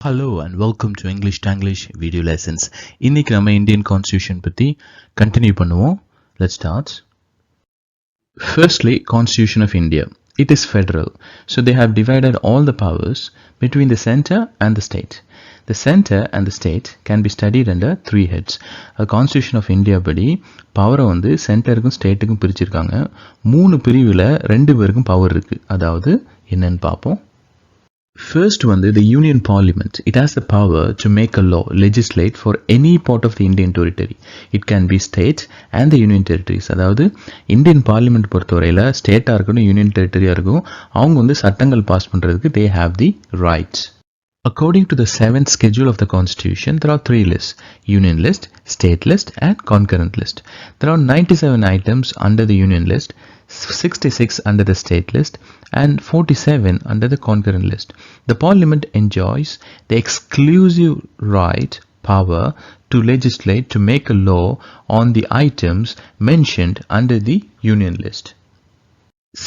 Hello and welcome to English Tanglish video lessons. இன்னைக்கு நம்ம Indian Constitution பத்தி continue பண்ணுவோம். Let's start. Firstly, Constitution of India. It is federal. So they have divided all the powers between the center and the state. The center and the state can be studied under three heads. A Constitution of India படி பவரை வந்து சென்டருக்கும் ஸ்டேட்டுக்கும் பிரிச்சிருக்காங்க. மூணு பிரிவில் ரெண்டு பேருக்கும் power இருக்கு. அதாவது என்னன்னு பார்ப்போம். First one, the Union Parliament. It has the power to make a law, legislate for any part of the Indian territory. It can be state and the Union territories. அதாவது Indian Parliament பொறுத்தவரையில் ஸ்டேட்டாக இருக்கணும் union டெரிட்டரியாக இருக்கும் அவங்க வந்து சட்டங்கள் pass பண்ணுறதுக்கு they have the rights. According to the 7th schedule of the Constitution, there are three lists: Union list, State list and Concurrent list. There are 97 items under the Union list, 66 under the State list and 47 under the Concurrent list. The Parliament enjoys the exclusive right power to legislate to make a law on the items mentioned under the Union list.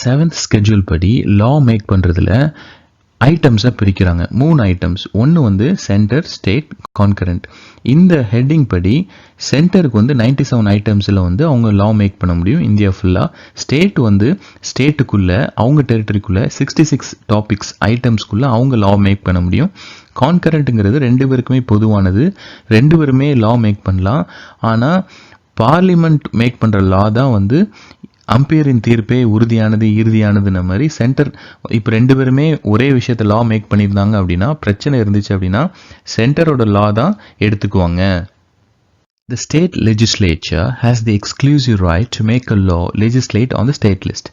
7th schedule படி law make பண்றதுல ஐட்டம்ஸை பிரிக்கிறாங்க. மூணு items. ஒன்று வந்து centre, state, concurrent. இந்த heading படி சென்டருக்கு வந்து 97 ஐட்டம்ஸில் வந்து அவங்க லா மேக் பண்ண முடியும் இந்தியா ஃபுல்லாக. ஸ்டேட் வந்து ஸ்டேட்டுக்குள்ளே அவங்க டெரிட்டரிக்குள்ளே 66 டாபிக்ஸ் ஐட்டம்ஸ்குள்ளே அவங்க லா மேக் பண்ண முடியும். கான்கரண்ட்டுங்கிறது ரெண்டு பேருக்குமே பொதுவானது, ரெண்டு பேருமே லா மேக் பண்ணலாம். ஆனால் பார்லிமெண்ட் மேக் பண்ணுற லா தான் வந்து அம்பையரின் தீர்ப்பே உறுதியானது இறுதியானதுன்ன மாதிரி சென்டர் இப்போ ரெண்டு பேருமே ஒரே விஷயத்தை லா மேக் பண்ணியிருந்தாங்க அப்படின்னா பிரச்சனை இருந்துச்சு அப்படின்னா சென்டரோட லா தான் எடுத்துக்குவாங்க. The state legislature has the exclusive right to make a law legislate on the state list.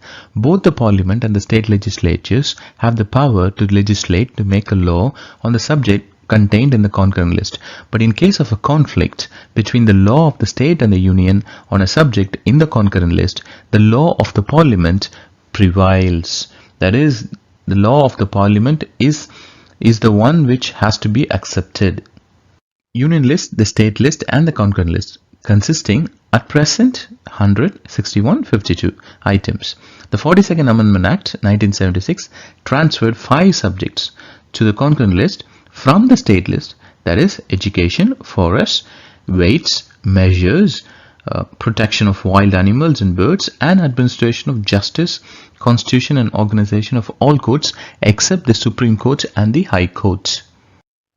Both the parliament and the state legislatures have the power to legislate to make a law on the subject contained in the concurrent list. But in case of a conflict between the law of the state and the union on a subject in the concurrent list, the law of the parliament prevails. That is, the law of the parliament is the one which has to be accepted. Union list, the state list and the concurrent list consisting at present 100, 61, 52 items. The 42nd Amendment Act 1976 transferred 5 subjects to the concurrent list from the state list, that is education, forests, weights, measures, protection of wild animals and birds and administration of justice, constitution and organization of all courts except the Supreme Court and the High Courts.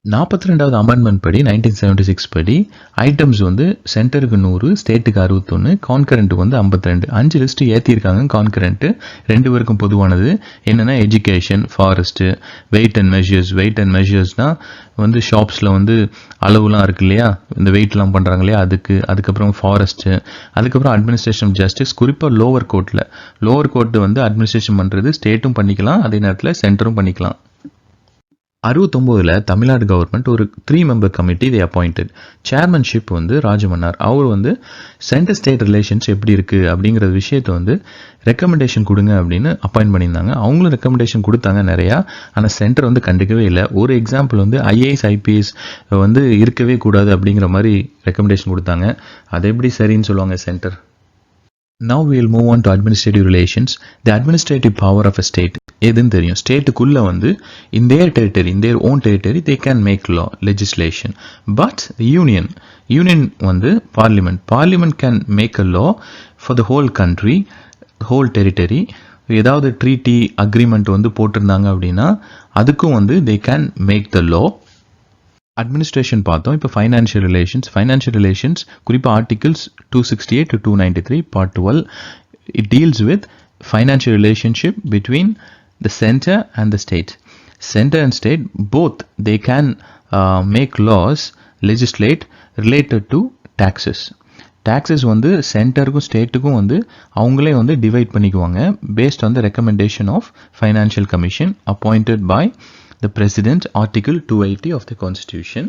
42வது amendment படி 1976 படி items வந்து சென்டருக்கு 100, ஸ்டேட்டுக்கு 61, concurrent வந்து 52. 5 list ஏற்றிருக்காங்க. Concurrent ரெண்டு பேருக்கும் பொதுவானது. என்னென்னா எஜுகேஷன், ஃபாரஸ்ட்டு, வெயிட் அண்ட் மெஷர்ஸ்னால் வந்து ஷாப்ஸில் வந்து அளவுலாம் இருக்கு இல்லையா, இந்த வெயிட்லாம் பண்ணுறாங்க இல்லையா அதுக்கப்புறம் ஃபாரஸ்ட்டு, அதுக்கப்புறம் அட்மினிஸ்ட்ரேஷன் ஆஃப் ஜஸ்டிஸ். குறிப்பாக லோவர் கோர்ட்டு வந்து அட்மினிஸ்ட்ரேஷன் பண்ணுறது ஸ்டேட்டும் பண்ணிக்கலாம், அதே நேரத்தில் சென்டரும் பண்ணிக்கலாம். 69ல் தமிழ்நாடு கவர்மெண்ட் ஒரு 3 member committee they appointed. Chairmanship வந்து ராஜமன்னார். அவர் வந்து சென்டர் ஸ்டேட் ரிலேஷன்ஸ் எப்படி இருக்குது அப்படிங்கிற விஷயத்தை வந்து ரெக்கமெண்டேஷன் கொடுங்க அப்படின்னு அப்பாயின்ட் பண்ணியிருந்தாங்க. அவங்களும் ரெக்கமெண்டேஷன் கொடுத்தாங்க நிறையா. ஆனால் சென்டர் வந்து கண்டுக்கவே இல்லை. ஒரு எக்ஸாம்பிள் வந்து ஐஏஎஸ் ஐபிஎஸ் வந்து இருக்கவே கூடாது அப்படிங்கிற மாதிரி ரெக்கமெண்டேஷன் கொடுத்தாங்க. அது எப்படி சரின்னு சொல்லுவாங்க centre. Now we will move on to administrative relations. The administrative power of a state எதுன்னு தெரியும். ஸ்டேட்டுக்குள்ளே வந்து in their own territory they can make law, legislation. But the union வந்து parliament can make a law for the whole country, whole territory. ஏதாவது treaty agreement வந்து போட்டிருந்தாங்க அப்படின்னா அதுக்கும் வந்து they can make the law. Administration பார்த்தோம். இப்போ financial relations குறிப்பாக articles 268 to 293 part 12 it deals with financial relationship between the center and the state. Center and state both they can make laws, legislate related to taxes வந்து சென்டருக்கும் ஸ்டேட்டுக்கும் வந்து அவங்களே வந்து divide பண்ணிக்குவாங்க based on the recommendation of Financial Commission appointed by the President, Article 280 of the Constitution.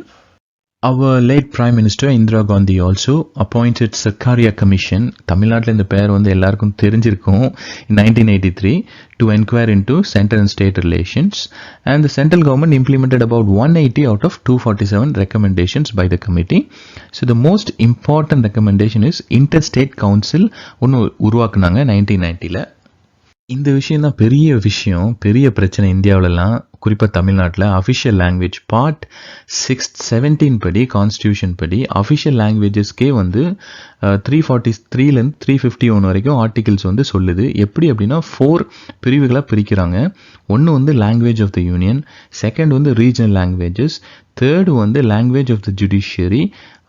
Our late Prime Minister Indira Gandhi also appointed Sarkaria Commission. தமிழ்நாட்டில் இந்த பேர் வந்து எல்லாருக்கும் தெரிஞ்சிருக்கும். In 1983 to inquire into center and state relations, and the central government implemented about 180 out of 247 recommendations by the committee. So the most important recommendation is Interstate Council ஒன்று உருவாக்குனாங்க 1990ல. இந்த விஷயம் தான் பெரிய பிரச்சனை இந்தியாவிலலாம், குறிப்பாக தமிழ்நாட்டில். அஃபிஷியல் லாங்குவேஜ் பார்ட் 17 படி, கான்ஸ்டியூஷன் படி அஃபிஷியல் லாங்குவேஜஸ்க்கே வந்து 343லேருந்து 351 வரைக்கும் ஆர்டிகிள்ஸ் வந்து சொல்லுது. எப்படி அப்படின்னா 4 பிரிவுகளாக பிரிக்கிறாங்க. ஒன்று வந்து language of the union, second வந்து ரீஜனல் லாங்குவேஜஸ், தேர்டு வந்து லாங்குவேஜ் ஆஃப் த ஜுடிஷியரி,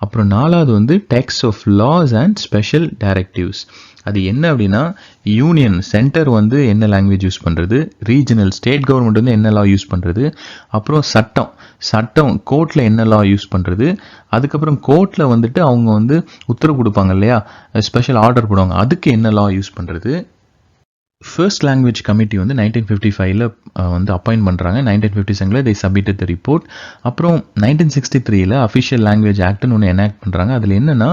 அப்புறம் நாலாவது வந்து text of laws and special directives. அது என்ன அப்படின்னா, யூனியன் சென்டர் வந்து என்ன லாங்குவேஜ் யூஸ் பண்ணுறது, ரீஜனல் ஸ்டேட் கவர்மெண்ட் வந்து என்ன லா யூஸ் பண்ணுறது, அப்புறம் சட்டம் கோர்ட்டில் என்ன லா யூஸ் பண்ணுறது, அதுக்கப்புறம் கோர்ட்டில் வந்துட்டு அவங்க வந்து உத்தரவு கொடுப்பாங்க இல்லையா, ஸ்பெஷல் ஆர்டர் போடுவாங்க, அதுக்கு என்ன லா யூஸ் பண்ணுறது. ஃபர்ஸ்ட் லாங்குவேஜ் கமிட்டி வந்து 1955ல் வந்து அப்பாயிண்ட் பண்ணுறாங்க. 1957ல் they submitted the report. அப்புறம் 1963ல் அஃபிஷியல் லாங்குவேஜ் ஆக்ட்னு ஒன்று எனாக்ட் பண்ணுறாங்க. அதில் என்னென்னா,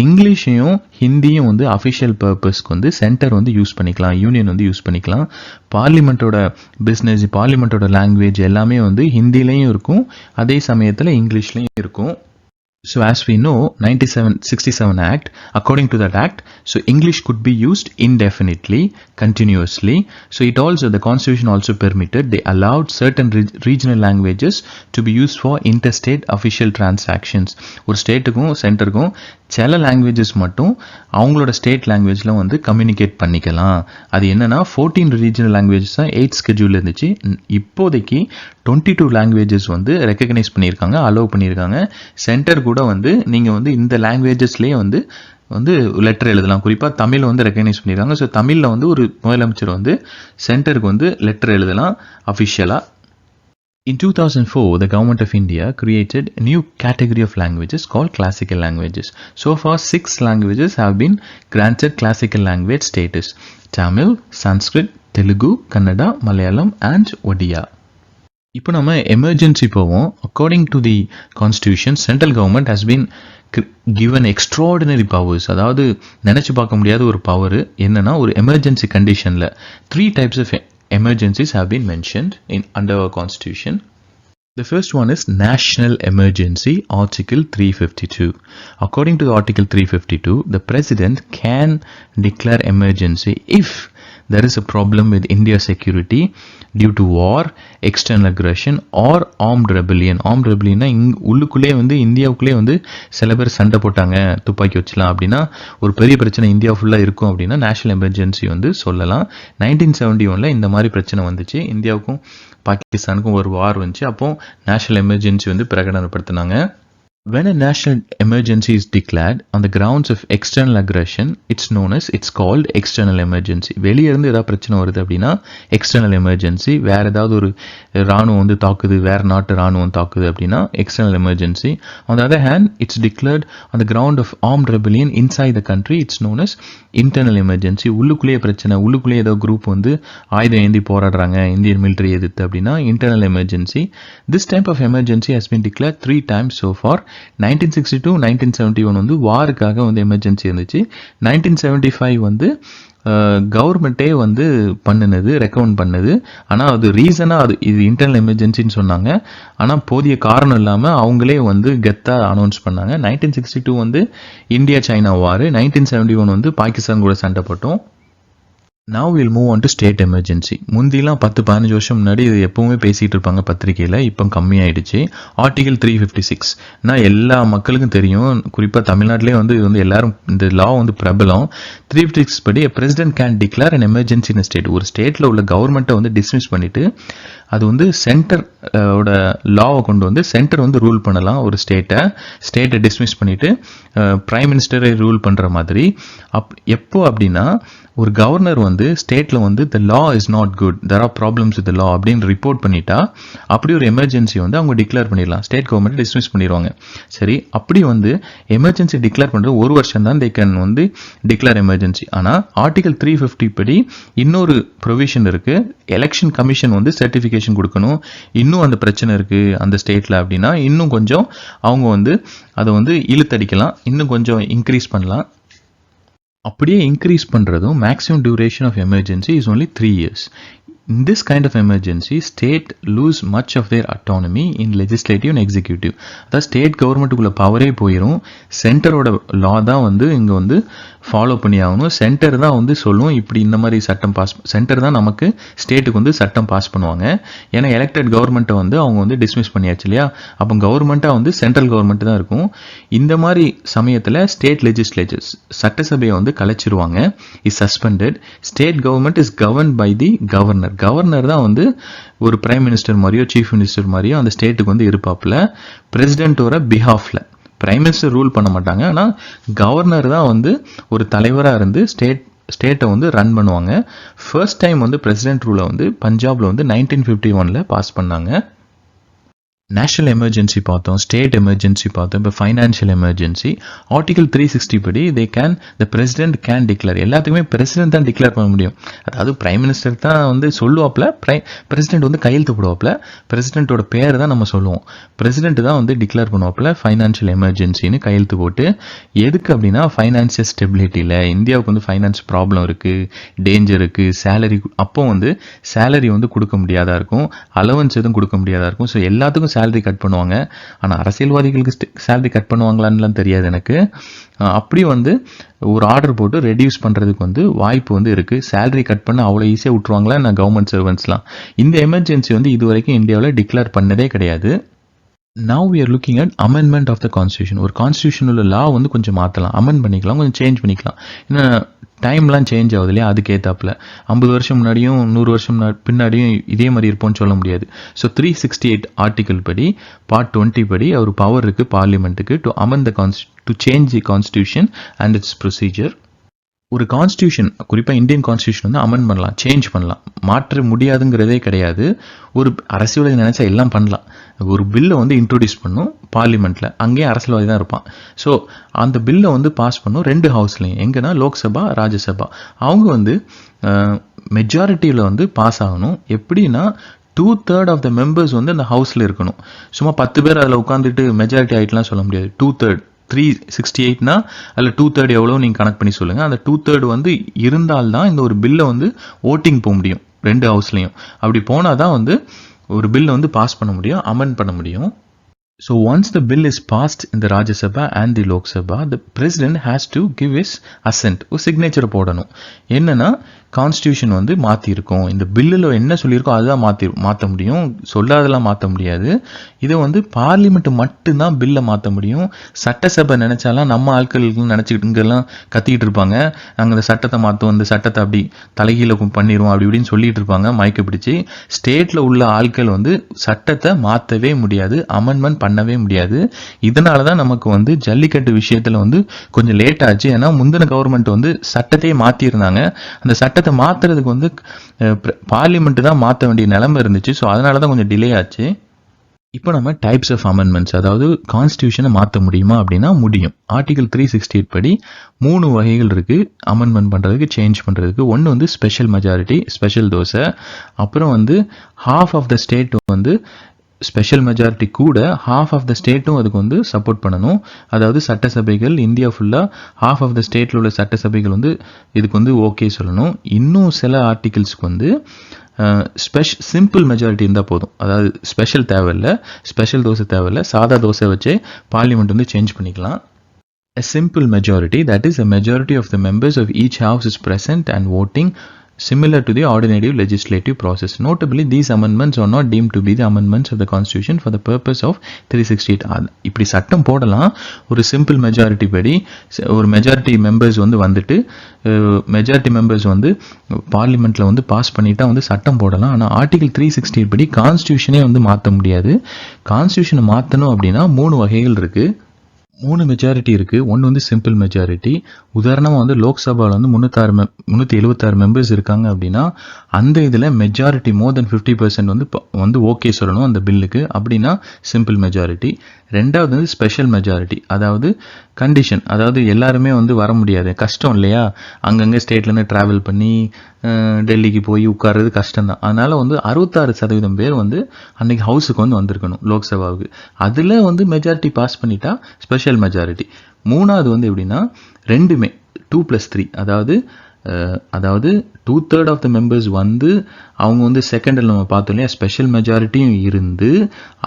இங்கிலீஷையும் ஹிந்தியும் வந்து அஃபிஷியல் பர்பஸ்க்கு வந்து சென்டர் வந்து யூஸ் பண்ணிக்கலாம், யூனியன் வந்து யூஸ் பண்ணிக்கலாம். பார்லிமெண்ட்டோட பிஸ்னஸ், பார்லிமெண்ட்டோட லாங்குவேஜ் எல்லாமே வந்து ஹிந்திலையும் இருக்கும், அதே சமயத்தில் இங்கிலீஷ்லையும் இருக்கும். So as we know, 1967 Act, according to that Act, so English could be used indefinitely, continuously. So it also, the Constitution also permitted, they allowed certain regional languages to be used for interstate official transactions. ஒரு ஸ்டேட்டுக்கும் சென்டருக்கும் சில languages மட்டும் அவங்களோட state லாங்குவேஜில் வந்து communicate பண்ணிக்கலாம். அது என்னென்னா 14 regional languages தான் 8th ஸ்கெட்யூலில் இருந்துச்சு. இப்போதைக்கு 22 லாங்குவேஜஸ் வந்து ரெக்கக்னைஸ் பண்ணியிருக்காங்க, அலோவ் பண்ணியிருக்காங்க. சென்டர் கூட வந்து நீங்கள் வந்து இந்த லாங்குவேஜஸ்லேயே வந்து லெட்டர் எழுதலாம். குறிப்பாக தமிழ் வந்து ரெக்கக்னைஸ் பண்ணியிருக்காங்க. ஸோ தமிழில் வந்து ஒரு முதலமைச்சர் வந்து சென்டருக்கு வந்து லெட்டர் எழுதலாம் அஃபிஷியலாக. In 2004, the Government of India created a new category of languages called classical languages. So far, 6 languages have been granted classical language status: Tamil, Sanskrit, Telugu, Kannada, Malayalam and Odia. இப்போ நம்ம emergency போவோம். According to the constitution, central government has been given extraordinary powers. அதாவது நினச்சி பார்க்க முடியாத ஒரு power. என்னன்னா, ஒரு எமர்ஜென்சி கண்டிஷனில் 3 types of emergencies have been mentioned under our constitution. The first one is national emergency, article 352. According to article 352, the president can declare emergency if there is a problem with India's security due to war, external aggression or armed rebellion. Armed rebellion உள்ளுக்குள்ளே வந்து இந்தியாவுக்குள்ளே வந்து சில பேர் சண்டை போட்டாங்க, துப்பாக்கி வச்சலாம் அப்படின்னா, ஒரு பெரிய பிரச்சனை இந்தியா ஃபுல்லாக இருக்கும் அப்படின்னா நேஷனல் எமர்ஜென்சி வந்து சொல்லலாம். 1971ல் இந்த மாதிரி பிரச்சனை வந்துச்சு, இந்தியாவுக்கும் பாகிஸ்தானுக்கும் ஒரு வார் வந்துச்சு. அப்போ நேஷனல் எமர்ஜென்சி வந்து பிரகடனப்படுத்தினாங்க. When a national emergency is declared on the grounds of external aggression, it's called external emergency. வெளியே இருந்து ஏதாவது பிரச்சனை வருது அப்படின்னா எக்ஸ்டர்னல் எமர்ஜென்சி. வேற ஏதாவது ஒரு ராணுவம் வந்து தாக்குது, வேற நாட்டு ராணுவம் தாக்குது அப்படின்னா external emergency. On the other hand, it's declared on the ground of armed rebellion inside the country. It's known as internal emergency. உள்ளுக்குள்ளேயே பிரச்சனை, உள்ளுக்குள்ளேயே ஏதோ குரூப் வந்து ஆயுதம் ஏந்தி போராடுறாங்க இந்தியன் மிலிட்டரி எதிர்த்து அப்படின்னா internal emergency. This type of emergency has been declared 3 times so far. 1962, 1971 வந்து வாருக்காக வந்து எமர்ஜென்சி இருந்துச்சு. 1975 வந்து கவர்மெண்ட்டே வந்து ரெக்கமெண்ட் பண்ணுது. ஆனால் அது ரீசனாக இது இன்டர்னல் எமர்ஜென்சின்னு சொன்னாங்க. ஆனால் போதிய காரணம் இல்லாமல் அவங்களே வந்து கெத்தாக அனௌன்ஸ் பண்ணாங்க. 1962 வந்து இந்தியா சைனா வார், 1971 வந்து பாகிஸ்தான் கூட சண்டை போட்டோம். Now we'll move on to state emergency. முந்திலாம் 10-15 வருஷம் முன்னாடி இது எப்பவுமே பேசிகிட்டு இருப்பாங்க பத்திரிகையில், இப்போ கம்மியாயிடுச்சு. ஆர்டிகல் 356 நான் எல்லா மக்களுக்கும் தெரியும், குறிப்பாக தமிழ்நாட்டிலே வந்து இது வந்து எல்லாரும் இந்த லா வந்து பிரபலம். 356 படி president can declare an emergency in state. ஒரு ஸ்டேட்டில் உள்ள கவர்மெண்ட்டை வந்து டிஸ்மிஸ் பண்ணிட்டு அது வந்து சென்டரோட லாவை கொண்டு வந்து சென்டர் வந்து ரூல் பண்ணலாம். ஒரு ஸ்டேட்டை டிஸ்மிஸ் பண்ணிட்டு பிரைம் மினிஸ்டரை ரூல் பண்ணுற மாதிரி. எப்போ அப்படின்னா, ஒரு கவர்னர் வந்து ஸ்டேட்டில் வந்து the law is not good, there are problems with law அப்படின்னு ரிப்போர்ட் பண்ணிட்டா அப்படி ஒரு எமர்ஜென்சி வந்து அவங்க டிக்ளேர் பண்ணிடலாம். ஸ்டேட் கவர்மெண்ட் டிஸ்மிஸ் பண்ணிடுவாங்க. சரி, அப்படி வந்து எமர்ஜென்சி டிக்ளேர் பண்ணுறது 1 வருஷம் தான் தே கேன் வந்து டிக்ளேர் எமர்ஜென்சி. ஆனால் ஆர்டிகல் 350 படி இன்னொரு ப்ரொவிஷன் இருக்கு. எலெக்ஷன் கமிஷன் வந்து சர்டிஃபிகேஷன் கொடுக்கணும். இன்னும் அந்த பிரச்சனை இருக்கு அந்த ஸ்டேட்டில் அப்படின்னா இன்னும் கொஞ்சம் அவங்க வந்து அதை வந்து இழுத்தடிக்கலாம், இன்னும் கொஞ்சம் இன்க்ரீஸ் பண்ணலாம். அப்படியே இன்க்ரீஸ் பண்ணுறதும் maximum duration of emergency is only 3 years. In this kind of emergency, state lose much of their autonomy in legislative and executive. அதாவது ஸ்டேட் கவர்மெண்ட்டுக்குள்ள பவரே போயிடும். சென்டரோட லா தான் வந்து இங்கே வந்து ஃபாலோ பண்ணி ஆகணும். சென்டர் தான் வந்து சொல்லும் இப்படி இந்த மாதிரி சட்டம் பாஸ், சென்டர் தான் நமக்கு ஸ்டேட்டுக்கு வந்து சட்டம் பாஸ் பண்ணுவாங்க. ஏன்னா எலெக்டட் கவர்மெண்ட்டை வந்து அவங்க வந்து டிஸ்மிஸ் பண்ணியாச்சு இல்லையா, அப்போ கவர்மெண்ட்டாக வந்து சென்ட்ரல் கவர்மெண்ட் தான் இருக்கும். இந்த மாதிரி சமயத்தில் ஸ்டேட் லெஜிஸ்லேச்சர்ஸ் சட்டசபையை வந்து கலைச்சிருவாங்க, is suspended. State government is govern by the governor. Governor தான் வந்து ஒரு பிரைம் மினிஸ்டர் மாதிரியோ சீஃப் மினிஸ்டர் மாதிரியோ அந்த ஸ்டேட்டுக்கு வந்து இருப்பாப்புல, பிரசிடென்ட்டோட பிஹாஃப்ல. பிரைம் மினிஸ்டர் ரூல் பண்ண மாட்டாங்க, ஆனால் கவர்னர் தான் வந்து ஒரு தலைவராக இருந்து ஸ்டேட்டை வந்து ரன் பண்ணுவாங்க. ஃபர்ஸ்ட் டைம் வந்து பிரசிடென்ட் ரூலை வந்து பஞ்சாப்ல வந்து 1951 பாஸ் பண்ணாங்க. நேஷனல் எமர்ஜென்சி பார்த்தோம், ஸ்டேட் எமர்ஜென்சி பார்த்தோம், இப்போ ஃபைனான்ஷியல் எமர்ஜென்சி. ஆர்டிகல் 360 படி த பிரசிடென்ட் கேன் டிக்ளேர். எல்லாத்துக்குமே பிரசிடென்ட் தான் டிக்ளேர் பண்ண முடியும். அதாவது பிரைம் மினிஸ்டர் தான் வந்து சொல்லுவாப்ல, பிரசிடென்ட் வந்து கையெழுத்து போடுவாப்ல, பிரசிடென்ட்டோட பேர் தான் நம்ம சொல்லுவோம். பிரசிடென்ட் தான் வந்து டிக்ளேர் பண்ணுவாப்ல ஃபைனான்ஷியல் எமர்ஜென்சின்னு கையெழுத்து போட்டு. எதுக்கு அப்படின்னா ஃபைனான்சியல் ஸ்டெபிலிட்டியில் இந்தியாவுக்கு வந்து ஃபைனான்ஸ் ப்ராப்ளம் இருக்குது, டேஞ்சர் இருக்குது, சேலரி அப்போ வந்து சேலரி வந்து கொடுக்க முடியாதா இருக்கும், அலவன்ஸ் எதுவும் கொடுக்க முடியாதா இருக்கும். ஸோ எல்லாத்துக்கும் சேலரி கட் பண்ணுவாங்க. ஆனால் அரசியல்வாதிகளுக்கு சேலரி கட் பண்ணுவாங்களான்லாம் தெரியாது எனக்கு. அப்படி வந்து ஒரு ஆர்டர் போட்டு ரெடியூஸ் பண்ணுறதுக்கு வந்து வாய்ப்பு வந்து இருக்குது. சேலரி கட் பண்ண அவ்வளோ ஈஸியாக விட்டுருவாங்களா நான் கவர்மெண்ட் சர்வன்ட்ஸ்லாம். இந்த எமர்ஜென்சி வந்து இது வரைக்கும் இந்தியாவில் டிக்ளேர் பண்ணதே கிடையாது. Now we are looking at amendment of the constitution. ஒரு கான்ஸ்டியூஷனல் லா வந்து கொஞ்சம் மாற்றலாம், அமெண்ட் பண்ணிக்கலாம், கொஞ்சம் சேஞ்ச் பண்ணிக்கலாம். ஏன்னா டைம்லாம் சேஞ்ச் ஆகுது இல்லையா, அதுக்கேற்றாப்புல 50 வருஷம் முன்னாடியும் 100 வருஷம் பின்னாடியும் இதே மாதிரி இருப்போம்னு சொல்ல முடியாது. ஸோ 368 ஆர்டிகல் படி பார்ட் 20 படி அவர் பவர் இருக்குது பார்லிமெண்ட்டுக்கு to amend the to change the constitution and its procedure. ஒரு கான்ஸ்டியூஷன், குறிப்பாக இந்தியன் கான்ஸ்டியூஷன் வந்து அமெண்ட் பண்ணலாம், சேஞ்ச் பண்ணலாம், மாற்ற முடியாதுங்கிறதே கிடையாது. ஒரு அரசியல்வாதி நினைச்சா எல்லாம் பண்ணலாம். ஒரு பில்லை வந்து இன்ட்ரோடியூஸ் பண்ணும் பார்லிமெண்ட்ல, அங்கேயே அரசியல்வாதி தான் இருப்பான். ஸோ அந்த பில்லை வந்து பாஸ் பண்ணும் 2 ஹவுஸ்லையும், எங்கன்னா லோக்சபா ராஜ்யசபா. அவங்க வந்து மெஜாரிட்டியில் வந்து பாஸ் ஆகணும். எப்படின்னா 2/3 ஆஃப் த மெம்பர்ஸ் வந்து அந்த ஹவுஸில் இருக்கணும். சும்மா 10 பேர் அதில் உட்காந்துட்டு மெஜாரிட்டி ஆகிட்டுலாம் சொல்ல முடியாது. 2/3 368னா அதில் 2/3 எவ்வளோ நீங்கள் கனெக்ட் பண்ணி சொல்லுங்கள். அந்த 2/3 வந்து இருந்தால்தான் இந்த ஒரு பில்லை வந்து ஓட்டிங் போக முடியும் 2 ஹவுஸ்லையும். அப்படி போனால் தான் வந்து ஒரு பில்லை வந்து பாஸ் பண்ண முடியும், அமெண்ட் பண்ண முடியும். So once the bill is passed in the Rajya Sabha and the Lok Sabha, the president has to give his assent, ஒரு சிக்னேச்சர் போடணும். என்னன்னா கான்ஸ்டியூஷன் வந்து மாற்றிருக்கோம், இந்த பில்லில் என்ன சொல்லியிருக்கோ அதுதான் மாற்ற முடியும், சொல்லாதெல்லாம் மாற்ற முடியாது. இதை வந்து பார்லிமெண்ட் மட்டும்தான் பில்லை மாற்ற முடியும். சட்டசபை நினைச்சாலாம் நம்ம ஆட்களுக்கு நினச்சிக்கிட்டு இங்கெல்லாம் கத்திக்கிட்டு இருப்பாங்க, நாங்கள் இந்த சட்டத்தை மாற்றுவோம், இந்த சட்டத்தை அப்படி தலைகீழ பண்ணிடுவோம் அப்படி இப்படின்னு சொல்லிட்டு இருப்பாங்க மயக்க பிடிச்சி. ஸ்டேட்டில் உள்ள ஆட்கள் வந்து சட்டத்தை மாற்றவே முடியாது, அமெண்ட்மெண்ட் பண்ணவே முடியாது. இதனால தான் நமக்கு வந்து ஜல்லிக்கட்டு விஷயத்தில் வந்து கொஞ்சம் லேட் ஆச்சு. ஏன்னா முந்தின கவர்மெண்ட் வந்து சட்டத்தையே மாற்றிருந்தாங்க, அந்த சட்டத்தை மாற்றுறதுக்கு வந்து பார்லிமெண்ட் தான் மாற்ற வேண்டிய நிலைமை இருந்துச்சு. ஸோ அதனால தான் கொஞ்சம் டிலே ஆச்சு. இப்போ நம்ம டைப்ஸ் ஆஃப் அமெண்ட்மெண்ட்ஸ், அதாவது கான்ஸ்டியூஷனை மாற்ற முடியுமா அப்படின்னா முடியும். ஆர்டிகல் 368 படி 3 வகைகள் இருக்குது அமெண்ட்மெண்ட் பண்ணுறதுக்கு, சேஞ்ச் பண்ணுறதுக்கு. ஒன்று வந்து ஸ்பெஷல் மெஜாரிட்டி, ஸ்பெஷல் தோசை. அப்புறம் வந்து ஹாஃப் ஆஃப் த ஸ்டேட் வந்து ஸ்பெஷல் மெஜாரிட்டி கூட ஹாஃப் ஆஃப் த ஸ்டேட்டும் அதுக்கு வந்து சப்போர்ட் பண்ணணும். அதாவது சட்டசபைகள் இந்தியா ஃபுல்லாக ஹாஃப் ஆஃப் த ஸ்டேட்டில் உள்ள சட்டசபைகள் வந்து இதுக்கு வந்து ஓகே சொல்லணும். இன்னும் சில ஆர்டிகிள்ஸ்க்கு வந்து சிம்பிள் மெஜாரிட்டி இருந்தால் போதும். அதாவது ஸ்பெஷல் தேவையில்லை, ஸ்பெஷல் தோசை தேவையில்லை, சாதா தோசை வச்சே பார்லிமெண்ட் வந்து சேஞ்ச் பண்ணிக்கலாம். A simple majority, that is a majority of the members of each house is present and voting similar to the ordinary legislative process. Notably, these amendments are not deemed to be the amendments of the constitution for the purpose of 368. இப்படி சட்டம் போடலாம். ஒரு simple majority படி ஒரு majority members வந்து வந்துட்டு majority members வந்து பார்லிமெண்ட்டில் வந்து பாஸ் பண்ணிட்டா வந்து சட்டம் போடலாம். ஆனால் ஆர்டிகல் 368 படி கான்ஸ்டியூஷனே வந்து மாற்ற முடியாது. கான்ஸ்டியூஷனை மாற்றணும் அப்படின்னா 3 வகைகள் இருக்குது, 3 மெஜாரிட்டி இருக்குது. ஒன்று வந்து சிம்பிள் மெஜாரிட்டி. உதாரணமாக வந்து லோக்சபாவில் வந்து 376 மெம்பர்ஸ் இருக்காங்க அப்படின்னா அந்த இதில் மெஜாரிட்டி மோர் தென் 50% வந்து ஓகே சொல்லணும் அந்த பில்லுக்கு, அப்படின்னா சிம்பிள் மெஜாரிட்டி. ரெண்டாவது வந்து ஸ்பெஷல் மெஜாரிட்டி, அதாவது கண்டிஷன், அதாவது எல்லாருமே வந்து வர முடியாது, கஷ்டம் இல்லையா, அங்கங்கே ஸ்டேட்லேருந்து ட்ராவல் பண்ணி டெல்லிக்கு போய் உட்கார்றது கஷ்டம்தான். அதனால் வந்து 66% பேர் வந்து அன்றைக்கி ஹவுஸுக்கு வந்து வந்திருக்கணும் லோக்சபாவுக்கு. அதில் வந்து மெஜாரிட்டி பாஸ் பண்ணிட்டா ஸ்பெஷல் மெஜாரிட்டி. மூணாவது வந்து எப்படின்னா ரெண்டுமே 2+3, அதாவது அதாவது 2/3 ஆஃப் த மெம்பர்ஸ் வந்து அவங்க வந்து செகண்டில் நம்ம பார்த்தோம் இல்லையா, ஸ்பெஷல் மெஜாரிட்டியும் இருந்து,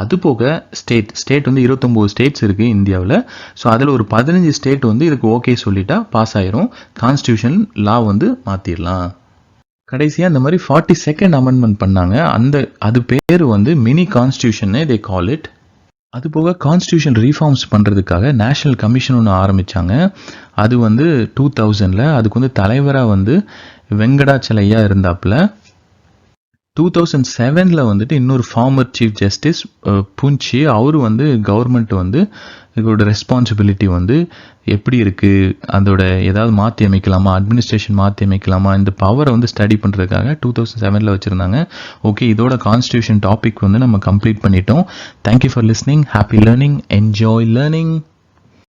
அது போக ஸ்டேட் வந்து 29 ஸ்டேட்ஸ் இருக்குது இந்தியாவில். ஸோ அதில் ஒரு 15 ஸ்டேட் வந்து இதுக்கு ஓகே சொல்லிட்டா பாஸ் ஆயிரும், கான்ஸ்டியூஷன் லா வந்து மாற்றிடலாம். கடைசியாக இந்த மாதிரி 42nd அமெண்ட்மெண்ட் பண்ணாங்க. அது பேர் வந்து mini constitution they call it. அது போக கான்ஸ்டியூஷன் ரீஃபார்ம்ஸ் பண்ணுறதுக்காக நேஷ்னல் கமிஷன் ஒன்று ஆரம்பித்தாங்க. அது வந்து 2000ல். அதுக்கு வந்து தலைவராக வந்து வெங்கடாச்சலையா இருந்தாப்புல. 2007ல் வந்துட்டு இன்னொரு ஃபார்மர் சீஃப் ஜஸ்டிஸ் புஞ்சி, அவரு வந்து கவர்மெண்ட் வந்து இதோட ரெஸ்பான்சிபிலிட்டி வந்து எப்படி இருக்குது, அதோட ஏதாவது மாற்றி அமைக்கலாமா, அட்மினிஸ்ட்ரேஷன் மாற்றி அமைக்கலாமா, இந்த பவரை வந்து ஸ்டடி பண்ணுறதுக்காக 2007ல் வச்சுருந்தாங்க. ஓகே, இதோட கான்ஸ்டியூஷன் டாபிக் வந்து நம்ம கம்ப்ளீட் பண்ணிட்டோம். Thank you for listening. Happy learning. Enjoy learning.